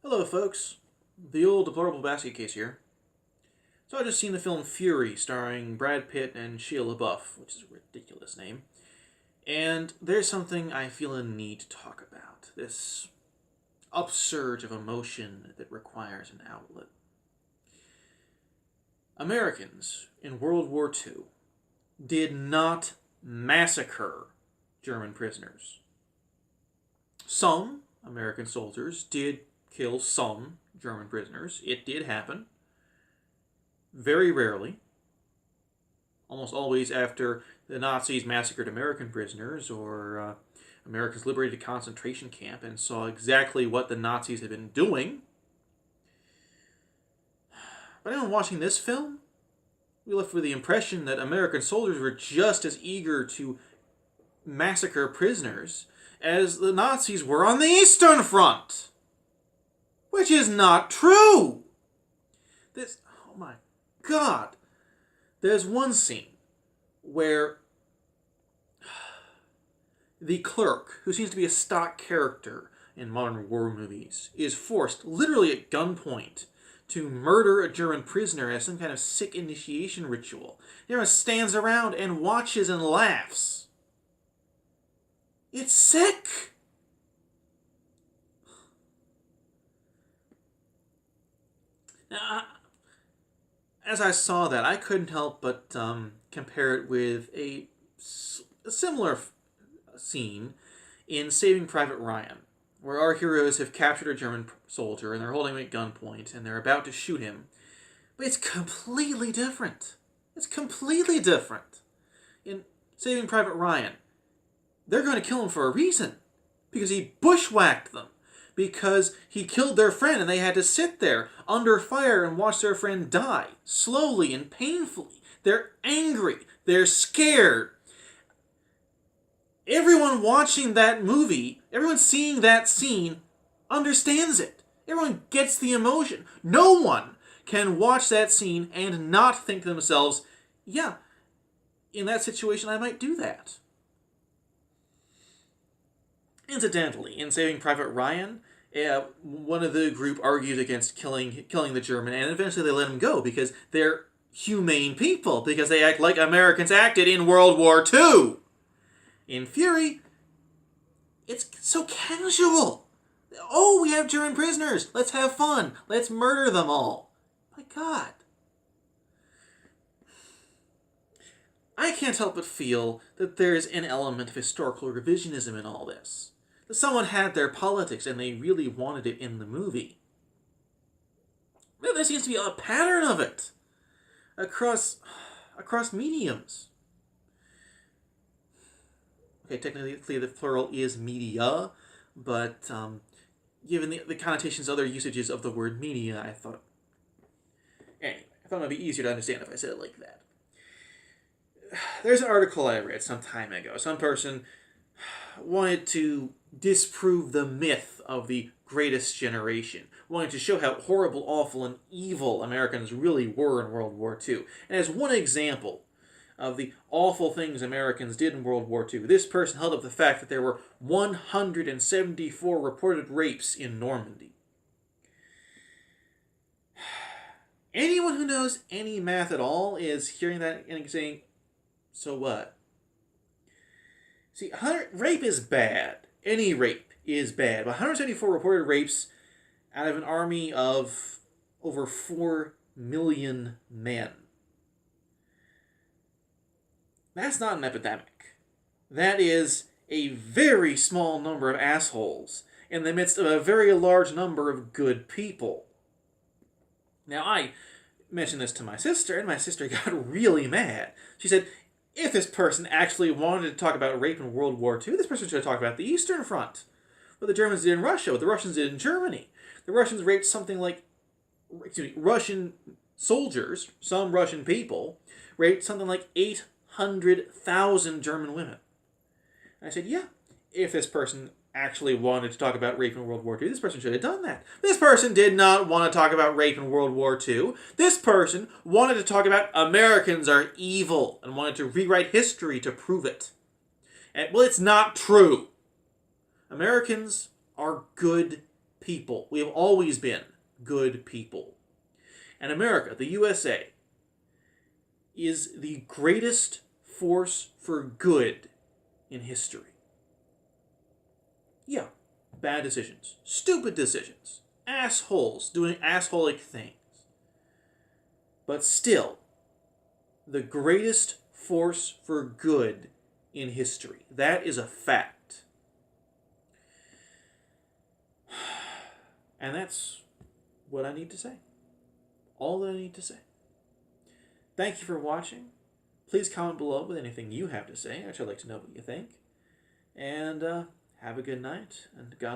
Hello, folks. The old Deplorable basket case here. So I just seen the film Fury, starring Brad Pitt and Shia LaBeouf, which is a ridiculous name. And there's something I feel a need to talk about. This upsurge of emotion that requires an outlet. Americans in World War II did not massacre German prisoners. Some American soldiers did kill some German prisoners. It did happen. Very rarely. Almost always after the Nazis massacred American prisoners or Americans liberated a concentration camp and saw exactly what the Nazis had been doing. But anyone watching this film, we left with the impression that American soldiers were just as eager to massacre prisoners as the Nazis were on the Eastern Front. Which is not true. Oh my God. There's one scene where the clerk, who seems to be a stock character in modern war movies, is forced, literally at gunpoint, to murder a German prisoner as some kind of sick initiation ritual. Everyone stands around and watches and laughs. It's sick. Now, as I saw that, I couldn't help but compare it with a similar scene in Saving Private Ryan, where our heroes have captured a German soldier and they're holding him at gunpoint and they're about to shoot him. But it's completely different. It's completely different. In Saving Private Ryan, they're going to kill him for a reason. Because he bushwhacked them. Because he killed their friend and they had to sit there under fire and watch their friend die, slowly and painfully. They're angry. They're scared. Everyone watching that movie, everyone seeing that scene, understands it. Everyone gets the emotion. No one can watch that scene and not think to themselves, yeah, in that situation I might do that. Incidentally, in Saving Private Ryan, one of the group argued against killing the German, and eventually they let him go because they're humane people, because they act like Americans acted in World War II. In Fury, it's so casual. Oh, we have German prisoners. Let's have fun. Let's murder them all. My God. I can't help but feel that there's an element of historical revisionism in all this. That someone had their politics and they really wanted it in the movie. There seems to be a pattern of it across mediums. Okay, technically the plural is media, but given the connotations, other usages of the word media, I thought it would be easier to understand if I said it like that. There's an article I read some time ago. Some person wanted to disprove the myth of the greatest generation, wanted to show how horrible, awful, and evil Americans really were in World War II. And as one example of the awful things Americans did in World War II, this person held up the fact that there were 174 reported rapes in Normandy. Anyone who knows any math at all is hearing that and saying, so what? See, rape is bad. Any rape is bad. But 174 reported rapes out of an army of over 4 million men. That's not an epidemic. That is a very small number of assholes in the midst of a very large number of good people. Now, I mentioned this to my sister, and my sister got really mad. She said, if this person actually wanted to talk about rape in World War II, this person should have talked about the Eastern Front. What the Germans did in Russia, what the Russians did in Germany. The Russians raped Russian soldiers, some Russian people, raped something like 800,000 German women. And I said, yeah, if this person actually wanted to talk about rape in World War II, this person should have done that. This person did not want to talk about rape in World War II. This person wanted to talk about Americans are evil and wanted to rewrite history to prove it. And, well, it's not true. Americans are good people. We have always been good people. And America, the USA, is the greatest force for good in history. Yeah, bad decisions, stupid decisions, assholes doing assholic things. But still, the greatest force for good in history. That is a fact. And that's what I need to say. All that I need to say. Thank you for watching. Please comment below with anything you have to say. I'd like to know what you think. And have a good night. And God